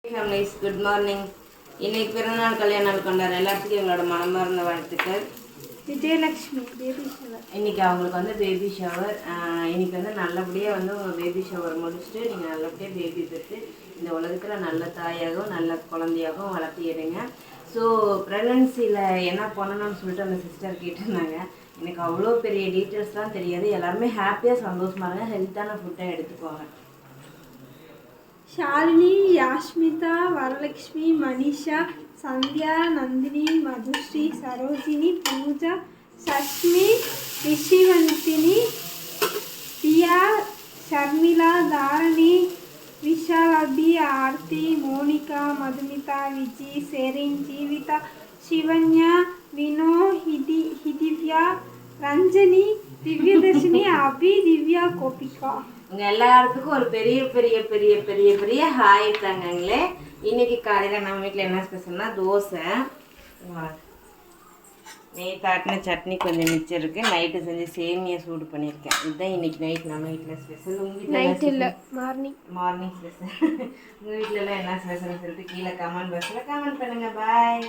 Families good morning. இன்னைக்கு பிறந்தநாள் கல்யாண நாள் கொண்டாடுற எல்லாத்துக்கும் எங்களோட மனமார்ந்த வாழ்த்துக்கள். Vijayalakshmi baby shower. இன்னைக்கு அவங்களுக்கு வந்து பேபி ஷவர். இன்னைக்கு வந்து நல்லபடியாக வந்து உங்கள் பேபி ஷவர் முடிச்சுட்டு நீங்கள் நல்லபடியாக பேபி பெற்று இந்த உலகத்தில் நல்ல தாயாகவும் நல்ல குழந்தையாகவும் வளர்த்திடுங்க. ஸோ ப்ரெக்னன்சியில் என்ன பண்ணணும்னு சொல்லிட்டு அந்த சிஸ்டர் கேட்டிருந்தாங்க. எனக்கு அவ்வளோ பெரிய டீட்டெயில்ஸ்லாம் தெரியாது. எல்லாருமே ஹாப்பியாக சந்தோஷமாக இருங்க, ஹெல்த்தான ஃபுட்டாக எடுத்துக்கோங்க. ஷாலினி, யாஷ்மிதா, வரலட்சுமி, மனிஷா, சந்தியா, நந்தினி, மதுஸ்ரீ, சரோஜினி, பூஜா, சஷ்மி, ரிஷிவந்தினி, பியா, ஷர்மிளா, தாரணி, விஷாலபி, ஆர்த்தி, மோனிகா, மதுமிதா, விஜி, செரின், ஜீவிதா, சிவன்யா, வினோ, ஹிதிவ்யா, ரஞ்சனி, திவ்யதர்ஷினி, அபி, திவ்யா, கோபிகா. உங்க எல்லாத்துக்கும் ஒரு பெரிய பெரிய பெரிய பெரிய பெரிய ஹாய் தாங்கங்களே. இன்னைக்கு காலையில் நம்ம வீட்டில் என்ன ஸ்பெஷல்னா தோசை, நெய் தாட்டின சட்னி கொஞ்சம் மிச்சம் இருக்குது. நைட்டு செஞ்சு சேமியா சூடு பண்ணியிருக்கேன். இதுதான் இன்னைக்கு நைட் நம்ம வீட்டில் ஸ்பெஷல். உங்கள் வீட்டில் நைட் இல்லை, மார்னிங் ஸ்பெஷல். உங்கள் வீட்டிலலாம் என்ன ஸ்பெஷல்னு சொல்லிட்டு கீழே கமெண்ட் பாக்ஸில் கமெண்ட் பண்ணுங்கள். பாய்.